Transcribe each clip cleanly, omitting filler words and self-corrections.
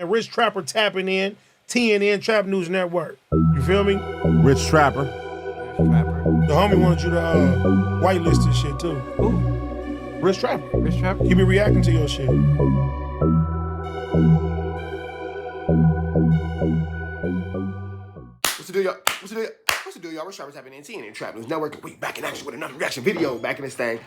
And Rich Trapper tapping in, TNN Trap News Network. You feel me? Rich Trapper. The homie wanted you to whitelist this shit too. Who? Rich Trapper. Rich Trapper? He be reacting to your shit. What's the deal, y'all? What's the deal? What's the deal, y'all? Rich Trapper tapping in TNN Trap News Network. We back in action with another reaction video. Back in this thing.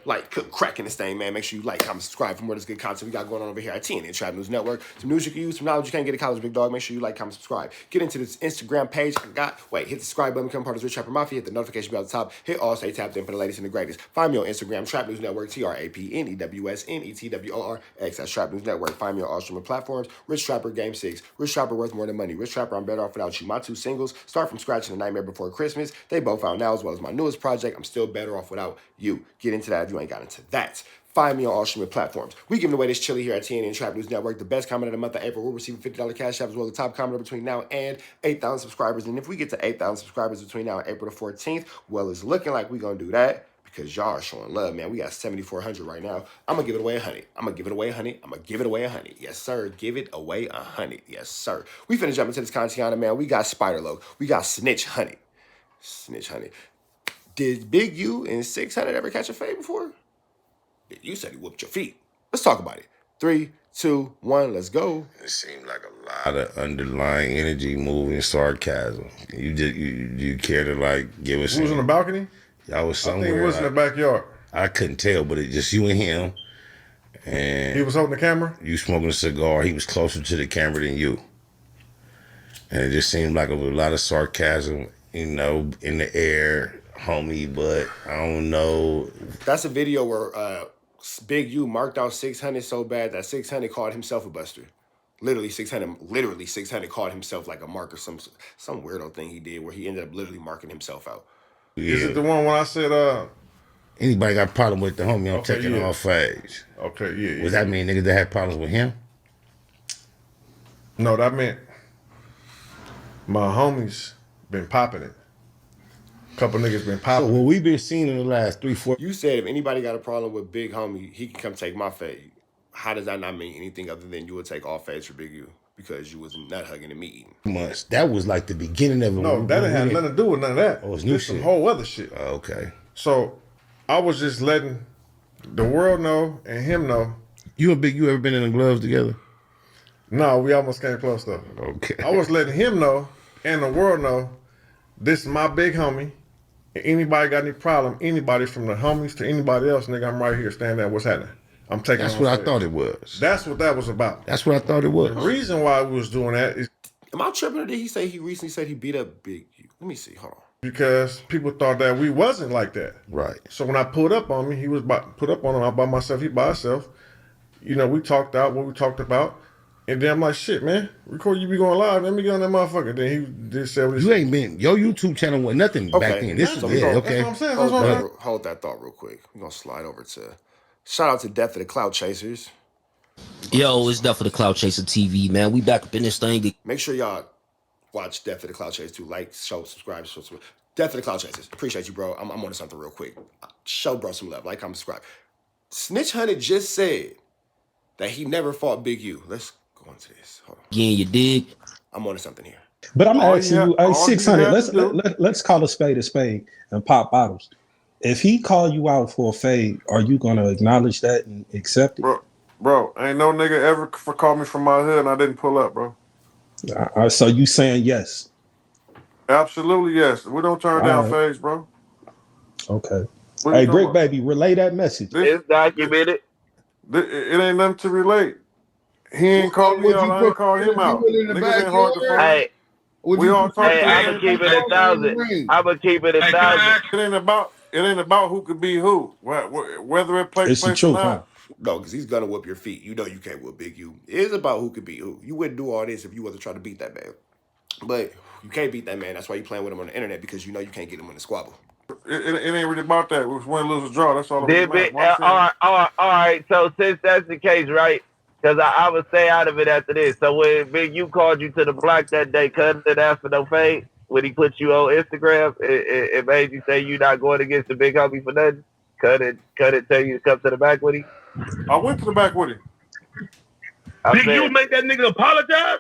Like, cook, crack in this thing, man. Make sure you like, comment, subscribe for more of this good content we got going on over here at TNN Trap News Network. Some news you can use, some knowledge you can't get at college, big dog. Make sure you like, comment, subscribe. Get into this Instagram page. Hit the subscribe button, become part of the Rich Trapper Mafia. Hit the notification bell at the top. Hit all, stay tapped in for the latest and the greatest. Find me on Instagram, Trap News Network, TRAPNEWSNETWORX. That's Trap News Network. Find me on all streaming platforms. Rich Trapper Game 6. Rich Trapper Worth More Than Money. Rich Trapper I'm Better Off Without You. My two singles, Start From Scratch and The Nightmare Before Christmas. They both out now, as well as my newest project, I'm Still Better Off Without You. Get into that if you ain't got into that. Find me on all streaming platforms. We giving away this chili here at TNN Trap News Network. The best comment of the month of April. We're receiving $50 cash app as well as the top commenter between now and 8,000 subscribers. And if we get to 8,000 subscribers between now and April the 14th, well, it's looking like we're going to do that because y'all are showing love, man. We got 7,400 right now. I'm going to give it away 100. I'm going to give it away 100. I'm going to give it away 100. Yes, sir. Give it away 100. Yes, sir. We finna jump into this content, man. We got Spider Low. We got Snitch Honey. Snitch Honey. Did Big U and 600 ever catch a fade before? You said he whooped your feet. Let's talk about it. 3, 2, 1, let's go. It seemed like a lot of underlying energy, moving, sarcasm. You care to like give us? Who was on the balcony? Y'all was somewhere. I think it was in the backyard. I couldn't tell, but it just you and him. And he was holding the camera. You smoking a cigar. He was closer to the camera than you. And it just seemed like a lot of sarcasm, in the air, homie. But I don't know. That's a video where Big U marked out 600 so bad that 600 called himself a buster. Literally 600 called himself like a marker, some weirdo thing he did where he ended up literally marking himself out. Yeah. Is it the one when I said anybody got a problem with the homie, I'm taking off phase. Okay, yeah. Does that mean niggas that had problems with him? No, that meant my homies been popping it. Couple niggas been popping. So what we've been seeing in the last 3, 4. You said if anybody got a problem with Big Homie, he can come take my fade. How does that not mean anything other than you would take all fades for Big U because you was nut hugging and me eating? Months. That was like the beginning of it. No, that didn't have nothing to do with none of that. Oh, it's new shit. Some whole other shit. Okay. So I was just letting the world know and him know. You and Big U ever been in the gloves together? No, we almost came close though. Okay. I was letting him know and the world know this is my big homie. Anybody got any problem, anybody from the homies to anybody else, nigga, I'm right here standing there. What's happening? I'm taking. That's what I thought it was. That's what that was about. That's what I thought it was. The reason why we was doing that is. Am I tripping or did he say he recently said he beat up Big U? Let me see. Hold on. Because people thought that we wasn't like that. Right. So when I pulled up on me, he was put up on him. I by myself, he by himself. You know, we talked out what we talked about. And then I'm like, shit, man, record you be going live. Let me get on that motherfucker. Then he just said, you ain't been, your YouTube channel was nothing back then. This is, okay. That's what I'm saying. Hold that thought real quick. We're going to slide over to, shout out to Death of the Clout Chasers. Yo, it's Death of the Clout Chaser TV, man. We back up in this thing. Make sure y'all watch Death of the Clout Chasers too. Like, subscribe. Death of the Clout Chasers. Appreciate you, bro. I'm on something real quick. Show bro some love. Like, comment, subscribe. Snitch Hunter just said that he never fought Big U. Let's go into this. Hold on. Yeah, you dig? I'm on to something here. But I'm asking you, hey, 600. Let's call a spade and pop bottles. If he call you out for a fade, are you gonna acknowledge that and accept it? Bro, ain't no nigga ever called me from my hood and I didn't pull up, bro. So you saying yes? Absolutely yes. We don't turn down fades, bro. Okay. Hey, Brick Baby, relay that message. It's documented. It ain't nothing to relate. He ain't called me out. I ain't called him out. Niggas ain't hard to find. Hey, we all talk. Hey, I'ma keep it 1,000. I'ma keep it 1,000. It ain't about who could be who. Whether it plays it's the truth, huh? No, because he's gonna whoop your feet. You know you can't whoop Big U. It is about who could beat who. You wouldn't do all this if you wasn't trying to beat that man. But you can't beat that man. That's why you playing with him on the internet, because you know you can't get him in the squabble. It ain't really about that. It was win, lose, or draw. That's all about. All right. So since that's the case, right? Because I would stay out of it after this. So when Big U called you to the block that day, couldn't ask for no fade. When he put you on Instagram, it made you say you're not going against the big homie for nothing. Cut it tell you to come to the back with him. I went to the back with him. Did you make that nigga apologize?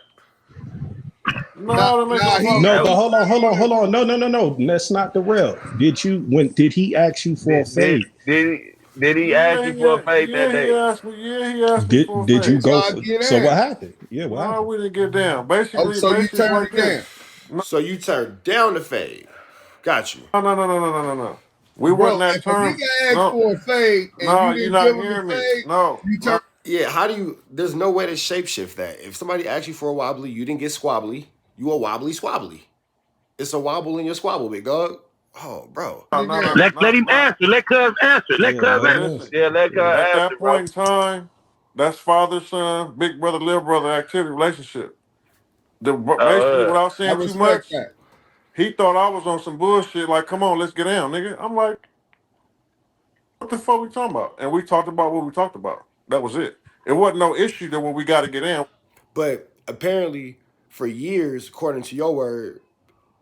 No, but hold on. No. That's not the rel. Did he ask you for a fade? Did he ask you for a fade that day? He asked me for a fade. Did you go for, so what happened? Yeah, what happened? We didn't get down. Basically, so you turned like it down. So you turned down the fade. Got you. No. We wasn't that term. If a nigga asked for a fade and you didn't give him a fade, you turn. Yeah, how do you? There's no way to shapeshift that. If somebody asks you for a wobbly, you didn't get squabbly. You a wobbly squabbly. It's a wobble in your squabble, big dog. Oh, bro. Let him answer. Let Cuz answer. Let Cuz answer. Yeah, let Cuz answer. At that point in time, that's father, son, big brother, little brother activity relationship. Basically, without saying too much, he thought I was on some bullshit. Like, come on, let's get down, nigga. I'm like, what the fuck we talking about? And we talked about what we talked about. That was it. It wasn't no issue that when we got to get in. But apparently, for years, according to your word,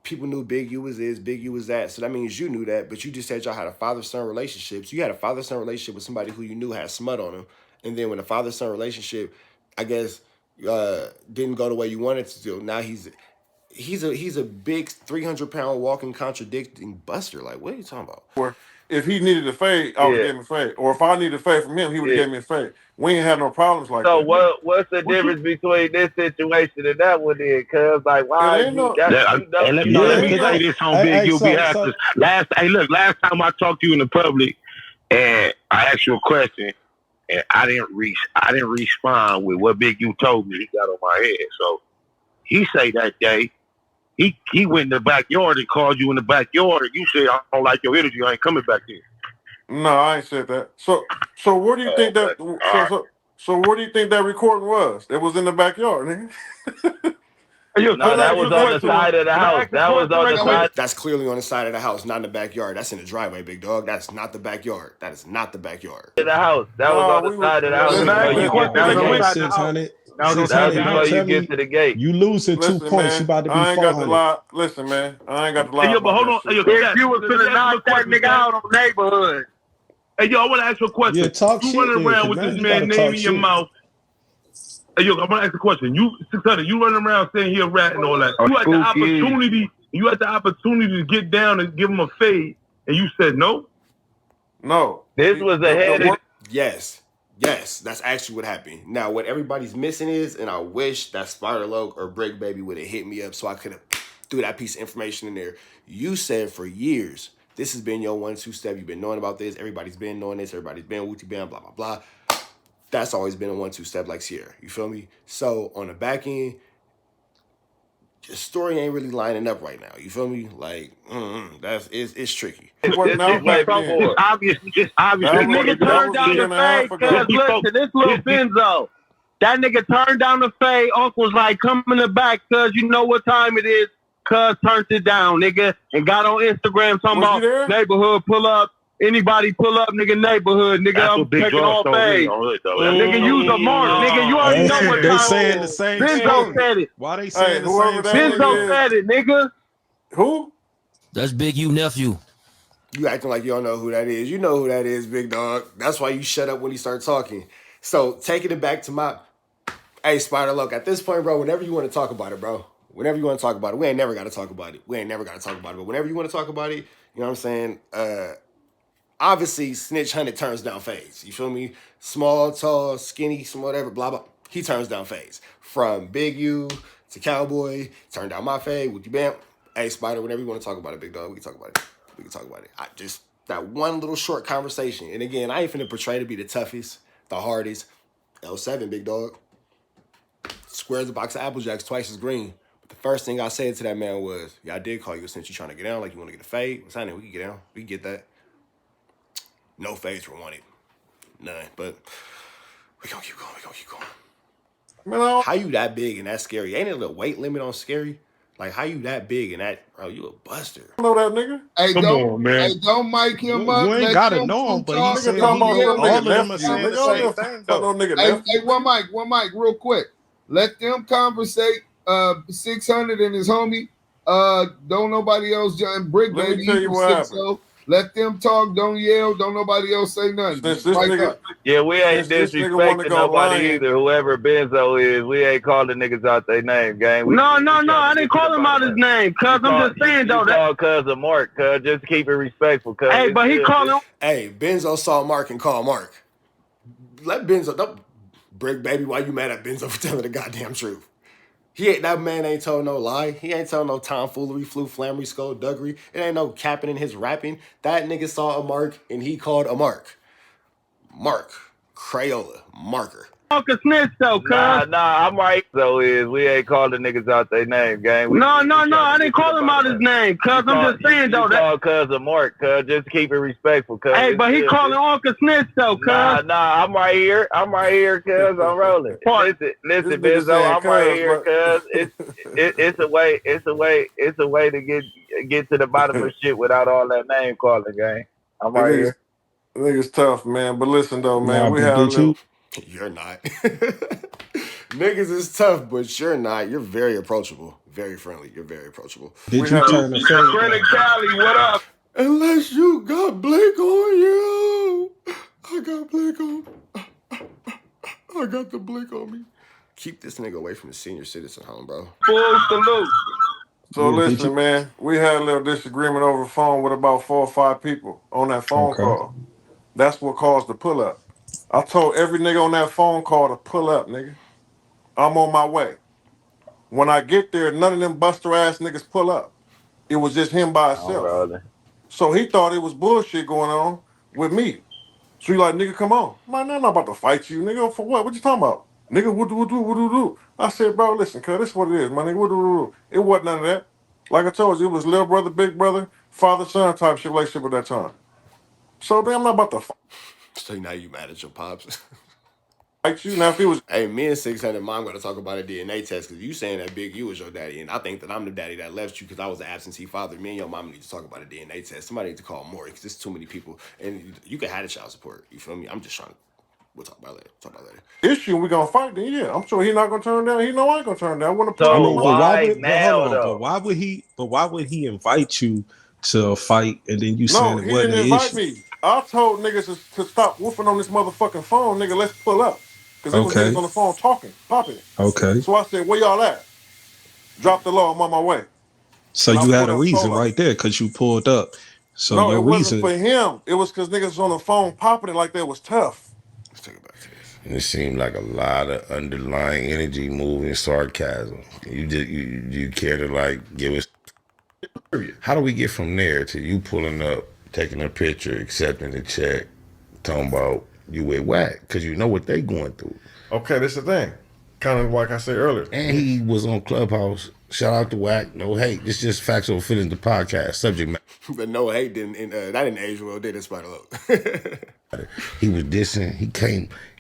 people knew Big U was this, Big U was that. So that means you knew that. But you just said y'all had a father-son relationship. So you had a father-son relationship with somebody who you knew had smut on him. And then when the father-son relationship, I guess, didn't go the way you wanted to do, now he's a big 300-pound walking contradicting buster. Like, what are you talking about? Or if he needed a fade, I would give him a fade. Or if I needed a fade from him, he would have gave me a fade. We ain't had no problems like that. So what's the difference between this situation and that one then? Cuz like why let me say this on Big U behalf. Last time I talked to you in the public and I asked you a question and I didn't respond with what Big U told me. He got on my head. So he say that day he went in the backyard and called you in the backyard and you said I don't like your energy, I ain't coming back here. No, I ain't said that. So where do you think that? So where do you think that recording was? It was in the backyard, nigga. No, that was on the side of the house. That was on the side. That's clearly on the side of the house, not in the backyard. That's in the driveway, big dog. That's not the backyard. That is not the backyard. The house. That was on the side of the house. That's before you get to the gate. You losing 2 points. You about to be 400. Listen, man. I ain't got to lie. Hey, yo, but hold on. Hey, yo, you was finna knock that nigga out on neighborhood. Hey, yo, I want to ask you a question. Yeah, talk you shit. Running around with this man's name in your mouth. Hey, yo, I want to ask a question. You 600. You running around saying he a rat and all that. You had the opportunity. You had the opportunity to get down and give him a fade, and you said no. No. This was a head. Yes, that's actually what happened. Now, what everybody's missing is, and I wish that Spider Loke or Brick Baby would have hit me up so I could have threw that piece of information in there. You said for years, this has been your 1-2 step. You've been knowing about this. Everybody's been knowing this. Everybody's been Wooty Bam, blah, blah, blah. That's always been a 1-2 step like Sierra. You feel me? So on the back end, your story ain't really lining up right now. You feel me? Like, it's tricky. It's obvious. This nigga turned down the fade because listen, this little Benzo. That nigga turned down the fade. Uncle's like, come in the back cuz you know what time it is. Cuz turned it down, nigga, and got on Instagram talking about neighborhood pull up. Anybody pull up, nigga, neighborhood, nigga, I'm taking all fade. Nigga, use a mark. Nigga, you already know what time they saying the same thing. Benzo said it. Why they saying the same thing? Benzo said it, nigga. Who? That's Big U nephew. You acting like you don't know who that is. You know who that is, big dog. That's why you shut up when he started talking. So taking it back to my, hey, Spider, look, at this point, bro, whenever you want to talk about it, bro, whenever you want to talk about it, we ain't never got to talk about it. But whenever you want to talk about it, you know what I'm saying? Obviously, Snitch Hunted turns down fades. You feel me? Small, tall, skinny, some whatever, blah, blah. He turns down fades. From Big U to Cowboy, turned down my fade. Would you bam? Hey, Spider, whenever you want to talk about it, big dog, we can talk about it. I just, that one little short conversation. And again, I ain't finna portray to be the toughest, the hardest. L7, big dog. Squares a box of Apple Jacks twice as green. But the first thing I said to that man was, yeah, I did call you since you trying to get down, like you want to get a fade. What's happening? We can get down. We can get that. No fades were wanted. None. But we gonna keep going. Man, how you that big and that scary? Ain't it a weight limit on scary? Like, how you that big and that, bro, you a buster. You know that nigga? Hey, Come on, man. Hey, don't mic him up. You ain't gotta know him, but he said all of them are saying the same thing, though. Hey, one mic, real quick. Let them conversate. 600 and his homie. Don't nobody else join Brick Let Baby. me tell you what happened. Let them talk. Don't yell. Don't nobody else say nothing. Since this nigga, yeah, we ain't disrespecting nobody either. Whoever Benzo is, we ain't calling niggas out their name, gang. No, I didn't call him out his name, cuz I'm just saying though. That cuz of Mark, cuz just keep it respectful, cuz. Hey, but he calling. Hey, Benzo saw Mark and called Mark. Let Benzo, don't Brick baby, why you mad at Benzo for telling the goddamn truth? That man ain't told no lie. He ain't told no tomfoolery, flammery, skullduggery. It ain't no capping in his rapping. That nigga saw a Mark and he called a Mark. Mark. Crayola. Marker. Uncle Snitch though, cuz. Nah, I'm right. So we ain't calling niggas out their name, gang. No, I didn't call him out his name, cuz I'm just saying though. That cuz of Mark, cuz just keep it respectful, cuz. Hey, but he calling Uncle Snitch though, cuz. Nah, I'm right here, cuz I'm rolling. Listen, Benzo, I'm right here, cuz it's a way to get to the bottom of shit without all that name calling, gang. I'm right here. I think it's tough, man. But listen though, man, we have a little. You're not. Niggas is tough, but you're not. You're very approachable. Very friendly. You're very approachable. Did you turn the Friend Cali, what up? Unless you got Blake on you. I got Blake on. I got the Blake on me. Keep this nigga away from the senior citizen home, bro. Full salute. So listen, man, we had a little disagreement over the phone with about 4 or 5 people on that phone call. That's what caused the pull up. I told every nigga on that phone call to pull up, nigga. I'm on my way. When I get there, none of them buster ass niggas pull up. It was just him by himself. So he thought it was bullshit going on with me. So he like, nigga, come on. I'm like, I'm not about to fight you, nigga. For what? What you talking about? Nigga, what do? I said, bro, listen, cuz, this is what it is, my nigga. What do? It wasn't none of that. Like I told you, it was little brother, big brother, father-son type shit relationship at that time. So then I'm not about to fight. So now you mad at your pops? Fight you? Now if it was... Hey, me and 600 Mom going to talk about a DNA test because you saying that Big U was your daddy, and I think that I'm the daddy that left you because I was the absentee father. Me and your mom need to talk about a DNA test. Somebody need to call Maury because there's too many people, and you can have the child support. You feel me? I'm just trying to... We'll talk about it later. Issue, we gonna fight then, yeah. I'm sure he's not gonna turn down. He know I ain't gonna turn down. I want to But why would he invite you to a fight and then you saying it wasn't an issue? No, he didn't invite me. I told niggas to stop woofing on this motherfucking phone, nigga. Let's pull up. Because it was niggas on the phone talking, popping it. Okay. So I said, where y'all at? Drop the law, I'm on my way. So you had a reason right there because you pulled up. So no, it wasn't for him. It was because niggas was on the phone popping it like that was tough. Let's take it back to this. And it seemed like a lot of underlying energy, moving sarcasm. You care to like give us? How do we get from there to you pulling up, taking a picture, accepting the check, talking about you with Wack? Because you know what they going through. Okay, this is the thing. Kind of like I said earlier. And he was on Clubhouse. Shout out to Wack. No hate. This just factual feelings the podcast subject matter. But no hate that didn't age well, did it, Spider Low? He was dissing.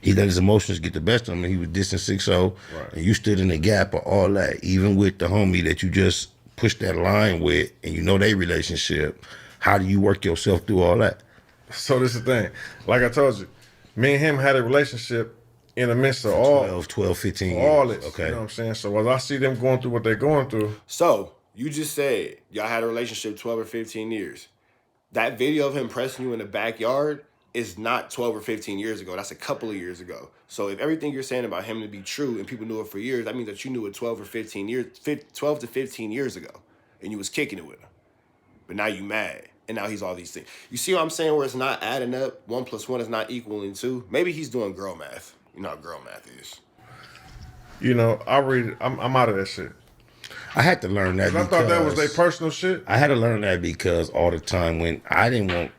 He let his emotions get the best of him. And he was dissing 6-0. Right. And you stood in the gap of all that, even with the homie that you just pushed that line with, and you know their relationship. How do you work yourself through all that? So this is the thing. Like I told you, me and him had a relationship in the midst of all 12, 15 years. All this. Okay. You know what I'm saying? So as I see them going through what they're going through. So you just said y'all had a relationship 12 or 15 years. That video of him pressing you in the backyard is not 12 or 15 years ago. That's a couple of years ago. So if everything you're saying about him to be true and people knew it for years, that means that you knew it 12 to 15 years ago, and you was kicking it with him. But now you mad, and now he's all these things. You see what I'm saying? Where it's not adding up. 1 + 1 is not equaling 2. Maybe he's doing girl math. You know how girl math is. You know, I'm out of that shit. I had to learn that because I thought that was their personal shit. I had to learn that because all the time when I didn't want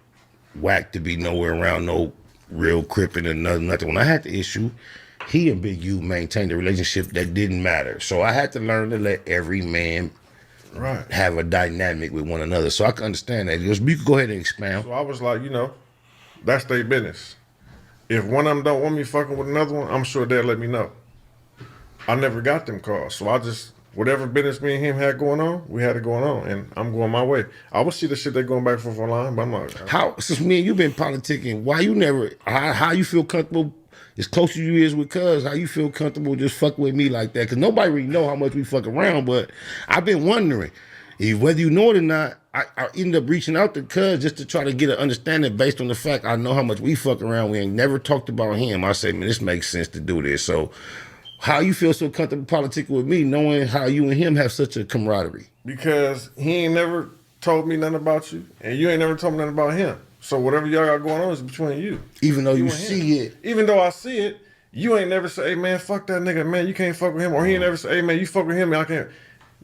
Wack to be nowhere around no real crippin' and nothing. When I had the issue, he and Big U maintained a relationship that didn't matter. So I had to learn to let every man have a dynamic with one another. So I can understand that. You could go ahead and expound. So I was like, that's their business. If one of them don't want me fucking with another one, I'm sure they'll let me know. I never got them calls. So I just, whatever business me and him had going on, we had it going on. And I'm going my way. I will see the shit they going back for line, but I'm like. How, since me and you been politicking, why you never, how you feel comfortable, as close as you is with cuz, how you feel comfortable just fucking with me like that? Because nobody really know how much we fuck around, but I've been wondering. Whether you know it or not, I end up reaching out to Cuz just to try to get an understanding based on the fact I know how much we fuck around. We ain't never talked about him. I say, man, this makes sense to do this. So how you feel so comfortable politicking with me knowing how you and him have such a camaraderie? Because he ain't never told me nothing about you, and you ain't never told me nothing about him. So whatever y'all got going on is between you. Even though you see it. Even though I see it, you ain't never say, hey, man, fuck that nigga, man, you can't fuck with him. Or he ain't never say, hey, man, you fuck with him, I can't.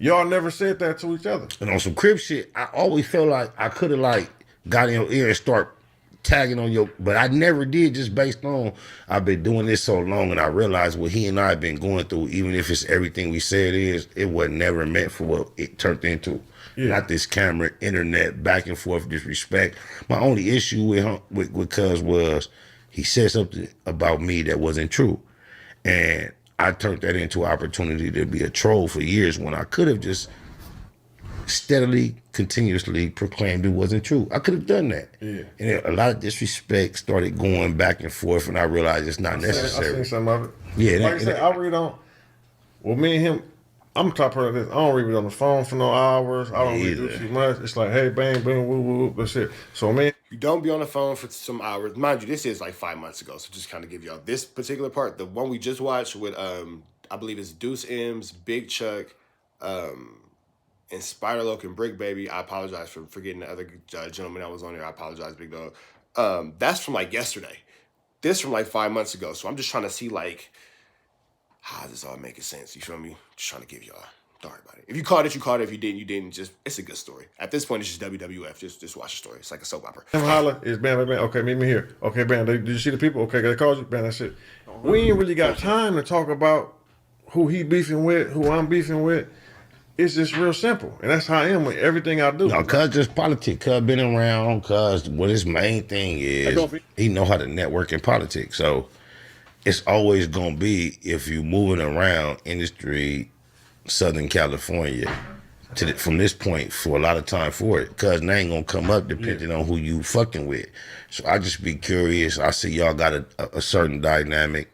Y'all never said that to each other. And on some crib shit, I always felt like I could have like got in your ear and start tagging on your, but I never did, just based on I've been doing this so long and I realized what he and I have been going through, even if it's everything we said it was never meant for what it turned into. Yeah. Not this camera, internet, back and forth disrespect. My only issue with Cuz was he said something about me that wasn't true. And I turned that into an opportunity to be a troll for years when I could have just steadily, continuously proclaimed it wasn't true. I could have done that. Yeah. And a lot of disrespect started going back and forth, and I realized it's not necessary. I seen some of it. Yeah. Like I said, I read on, well, me and him, I'm the top of this. I don't read it on the phone for no hours. I don't read it too much. It's like, hey, bang, boom, woo, woo, that's it. So, man. You don't be on the phone for some hours. Mind you, this is like 5 months ago, so just kind of give y'all this particular part. The one we just watched with, I believe it's Deuce M's, Big Chuck, and Spider-Loc and Brick Baby. I apologize for forgetting the other gentleman that was on there. I apologize, Big Dog. That's from like yesterday. This from like 5 months ago. So I'm just trying to see like how this all making sense. You feel me? Just trying to give y'all. Don't worry about it. If you caught it, you caught it. If you didn't, you didn't. Just it's a good story. At this point, it's just WWF. Just watch the story. It's like a soap opera. Holla is bam, bam, bam. Okay, meet me here. Okay, bam. Did you see the people? Okay, they called you. Bam, that's it. We ain't really got time to talk about who he beefing with, who I'm beefing with. It's just real simple. And that's how I am with everything I do. No, Cuz just politics. Cuz been around. Cuz what his main thing is, he know how to network in politics. So it's always going to be, if you moving around industry, Southern California, from this point for a lot of time for it. Cuz they ain't going to come up depending on who you fucking with. So I just be curious. I see y'all got a certain dynamic.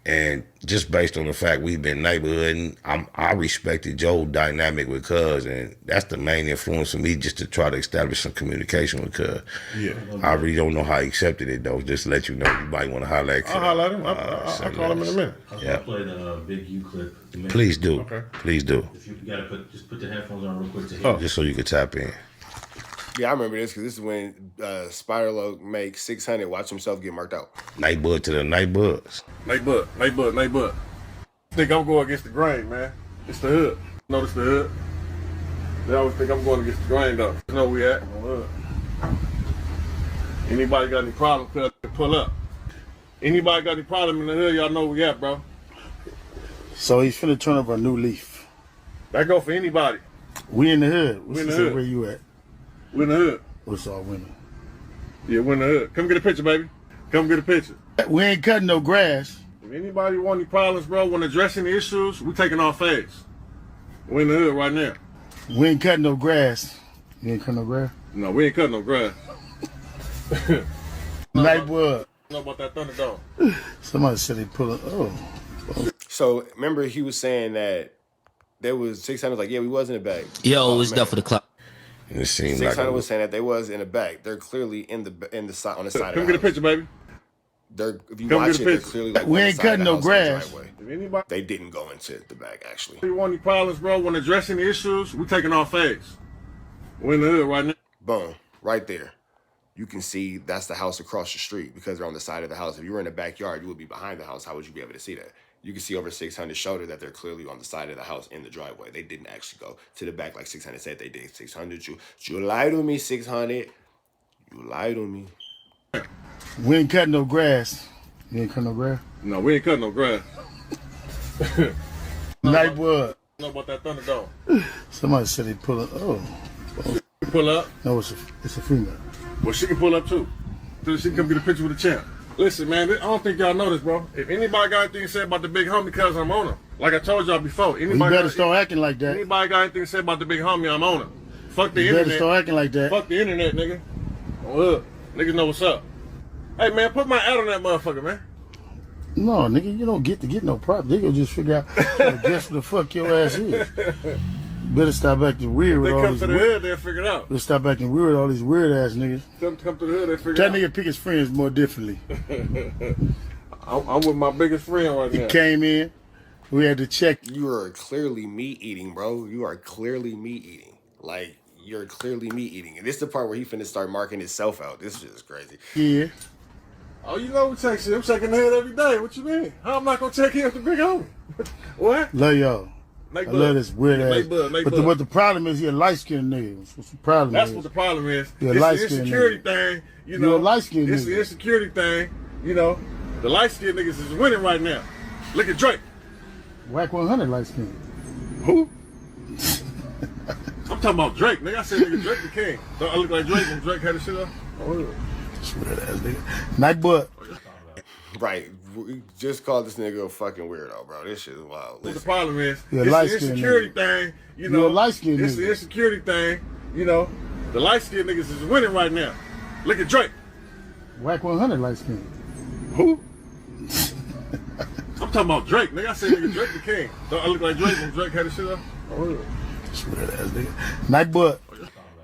And just based on the fact we've been neighborhood, I respected Joe's dynamic with Cuz, and that's the main influence for me, just to try to establish some communication with Cuz. Yeah. I really don't know how he accepted it though. Just to let you know, you might want to highlight at Cuz. I'll highlight him. I'll call him in a minute. I'll play the Big U clip. Please do. Okay. Please do. If you gotta just put the headphones on real quick to hear. Just so you can tap in. Yeah, I remember this because this is when Spider-Loc makes 600, watch himself get marked out. Nightbud to the Nightbuds. Nightbud. Think I'm going against the grain, man. It's the hood. Notice the hood. They always think I'm going against the grain, though. You know where we at on the hood. Anybody got any problem, cuz pull up. Anybody got any problem in the hood, y'all know where we at, bro. So he's finna turn over a new leaf. That go for anybody. We in the hood. We in the hood. Where you at? We in the hood. What's all winning? Yeah, we in the hood. Come get a picture, baby. Come get a picture. We ain't cutting no grass. If anybody want any problems, bro, when addressing the issues, we taking off fades. We in the hood right now. We ain't cutting no grass. You ain't cutting no grass? No, we ain't cutting no grass. Nightbud. Know about that Thunderdome. Somebody said they pull it. Oh. So remember he was saying that there was 600 like, yeah, we was in the bag. Yo, it's done for the clock. It seemed 600 like was saying that they was in the bag. They're clearly in the side on the side. Come of get the a picture, baby. If you Come watch get it, a they're picture. clearly like We ain't cutting no grass. If anybody They didn't go into the bag actually. If you want any problems, bro, when addressing the issues, we taking off fades. We in the hood right now. Boom, right there. You can see that's the house across the street because they're on the side of the house. If you were in the backyard, you would be behind the house. How would you be able to see that? You can see over 600 shoulder that they're clearly on the side of the house in the driveway. They didn't actually go to the back like 600 said they did. 600, you lied to me, 600. You lied to me. We ain't cutting no grass. You ain't cutting no grass? No, we ain't cutting no grass. Nightbud. Know about that Thunderdome. Somebody said they pull it. Oh. You pull up. No, it's a female. Well, she can pull up too. So she can come get a picture with the champ. Listen, man, I don't think y'all know this, bro. If anybody got anything to say about the big homie, cuz I'm on him. Like I told y'all before. You better start acting like that. Anybody got anything to say about the big homie, I'm on him. Fuck the you internet. better start acting like that. Fuck the internet, nigga. Oh, niggas know what's up. Hey, man, put my ad on that motherfucker, man. No, nigga, you don't get to get no prop. They gonna just figure out guess what the fuck your ass is. Better stop acting weird with They all come these. to the hood, they'll figure it out. Better stop acting weird with all these weird ass niggas. Come to the hood, they figure it That out. nigga pick his friends more differently. I'm with my biggest friend right now. He came in. We had to check. You are clearly meat eating, bro. You are clearly meat eating. Like, you're clearly meat eating. And this is the part where he finna start marking himself out. This shit is crazy. Yeah. Oh, you know we take shit. I'm checking the head every day. What you mean? How am I not gonna check in with the big homie? What? Love y'all. Make I bud. love this weird ass. Make bud, make but bud. what the problem is, he a light skinned nigga. What's the problem? That's what the problem is. You're a It's the light-skinned insecurity nigga. thing. You know, You're a light-skinned It's nigga. the insecurity thing. You know, the light skinned niggas is winning right now. Look at Drake. Wack 100 light skinned. Who? I'm talking about Drake, nigga. I said nigga Drake the king. Don't I look like Drake when Drake had his shit up? Oh, Weird ass nigga. Night butt. Right. We just called this nigga a fucking weirdo, bro. This shit is wild. what the problem is? You're a It's the light-skinned insecurity nigga. thing. You know, You're a light-skinned It's nigga. the insecurity thing. You know, the light skinned niggas is winning right now. Look at Drake. Wack 100 light skinned. Who? I'm talking about Drake, nigga. I said nigga Drake the king. Don't I look like Drake when Drake had his shit up? Oh, Weird ass nigga. Night butt.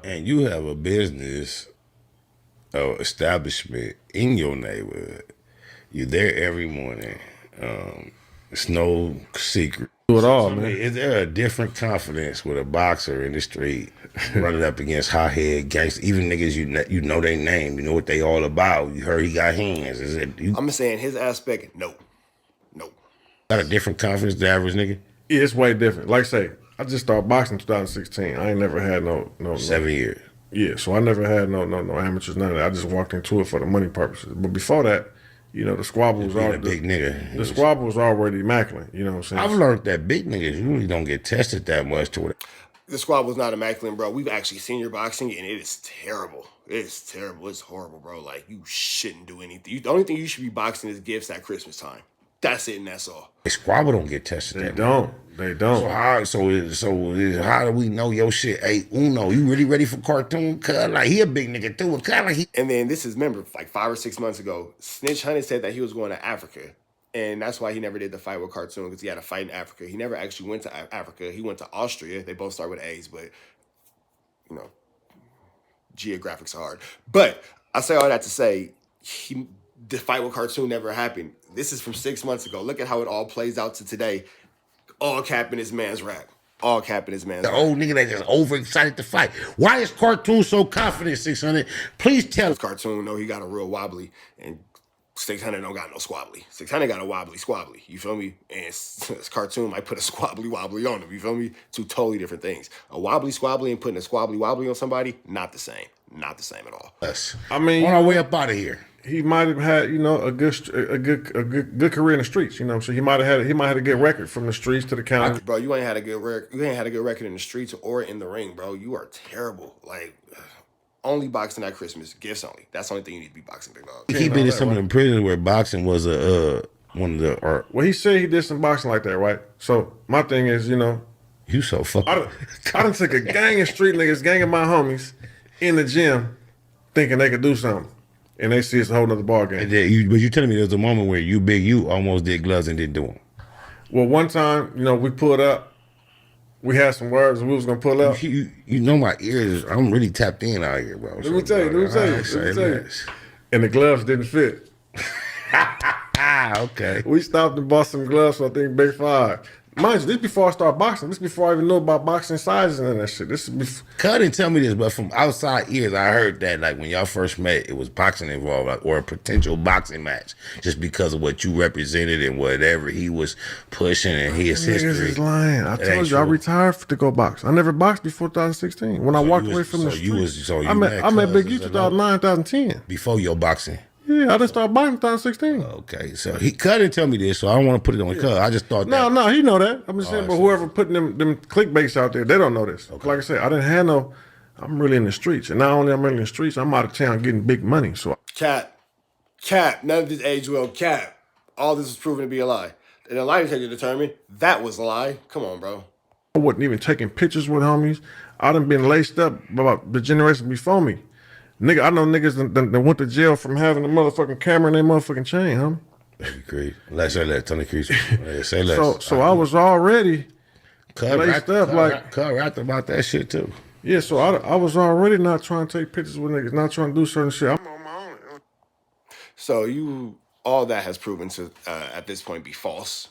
And you have a business establishment in your neighborhood. You're there every morning. It's no secret. Do it all, I mean, man. is there a different confidence with a boxer in the street running up against hothead gangsters, even niggas you know their name, you know what they all about? You heard he got hands. Is it you I'm saying his aspect, no. got a different confidence than the average nigga? Yeah, it's way different. Like I say, I just started boxing in 2016. I ain't never had no 7 years. Yeah, so I never had no amateurs, none of that. I just walked into it for the money purposes. But before that, you know, the squabble was Being a already big nigga. The squabble was already immaculate. You know what I'm saying? I've learned that big niggas usually don't get tested that much to it. The squad was not immaculate, bro. We've actually seen your boxing, and it is terrible. It's terrible. It's horrible, bro. Like, you shouldn't do anything. The only thing you should be boxing is gifts at Christmas time. That's it, and that's all. The squabble don't get tested They that don't. much. They don't. How do we know your shit ain't Uno? You really ready for cartoon? Cuz like he a big nigga too. Kind of he. And then this is, remember, like 5 or 6 months ago, Snitch Hunter said that he was going to Africa. And that's why he never did the fight with Cartoon, because he had a fight in Africa. He never actually went to Africa. He went to Austria. They both start with A's, but, you know, geographics are hard. But I say all that to say, the fight with Cartoon never happened. This is from 6 months ago. Look at how it all plays out to today. All capping this man's rap. All capping this man's The rap. old nigga that just overexcited to fight. Why is Cartoon so confident, 600? Please tell us. Cartoon, no, he got a real wobbly, and 600 don't got no squabbly. 600 got a wobbly squabbly. You feel me? And it's Cartoon might put a squabbly wobbly on him. You feel me? Two totally different things. A wobbly squabbly and putting a squabbly wobbly on somebody, not the same. Not the same at all. I mean, on our way up out of here. He might have had, you know, a good career in the streets. You know, so he might have had a good record from the streets to the county. Bro, you ain't had a good record. You ain't had a good record in the streets or in the ring, bro. You are terrible. Like, only boxing at Christmas, gifts only. That's the only thing you need to be boxing, big dog. He been in some of them prisons where boxing was one of the art. Well, he said he did some boxing like that, right? So my thing is, you know, you so fucking. I done took a gang of street niggas, gang of my homies, in the gym, thinking they could do something. And they see it's a whole nother ball game. But you telling me there's a moment where you almost did gloves and didn't do them. Well, one time, you know, we pulled up. We had some words and we was gonna pull up. You know my ears. I'm really tapped in out here, bro. Let me tell you. And the gloves didn't fit. Okay. We stopped and bought some gloves for I think Big Five. Mind you, this before I started boxing. This before I even knew about boxing sizes and that shit. This is before. Cut didn't tell me this, but from outside ears, I heard that like when y'all first met, it was boxing involved, like, or a potential boxing match, just because of what you represented and whatever he was pushing and his history. Niggas is lying. I told you I retired to go box. I never boxed before 2016. When I walked away from the street, I met Big U 2009, 2010. Before your boxing. Yeah, I just started boxing in 2016. Okay, so he didn't tell me this, so I don't want to put it on the cut. I just thought that. No, he know that. I'm just saying, but whoever putting them clickbaits out there, they don't know this. Okay. Like I said, I didn't have no. I'm really in the streets, and not only I'm really in the streets, I'm out of town getting big money. So Cap, none of this age well. Cap, all this is proven to be a lie. And the lie detector determined that was a lie. Come on, bro. I wasn't even taking pictures with homies. I done been laced up about the generation before me. Nigga, I know niggas that went to jail from having a motherfucking camera in their motherfucking chain, homie. That'd be great. Let's say that, Tony Crease. Say less. So I was already Cut rapped about that shit too. Yeah, so I was already not trying to take pictures with niggas, not trying to do certain shit. I'm on my own. So all that has proven to, at this point, be false.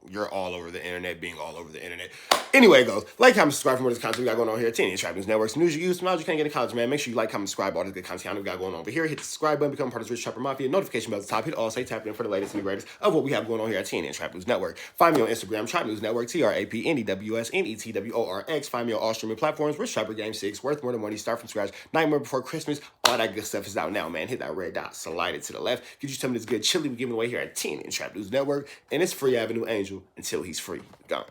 You're all over the internet, being all over the internet. Anyway, guys, like, comment, subscribe for more of this content we got going on here at TNT Trap News Network. Some news you use, some knowledge you can't get in college, man. Make sure you like, comment, subscribe, all this good content we got going on over here. Hit the subscribe button, become part of this Rich Trapper Mafia. Notification bell at the top. Hit all, say tap in for the latest and the greatest of what we have going on here at TNT Trap News Network. Find me on Instagram, Trap News Network, TRAPNEWSNETWORX. Find me on all streaming platforms, Rich Trapper Game 6, Worth More Than Money, Start From Scratch, Nightmare Before Christmas. All that good stuff is out now, man. Hit that red dot, slide it to the left. Get you some of this good chili we're giving away here at TNT Trap News Network. And it's free Avenue Angel until he's free. Gone.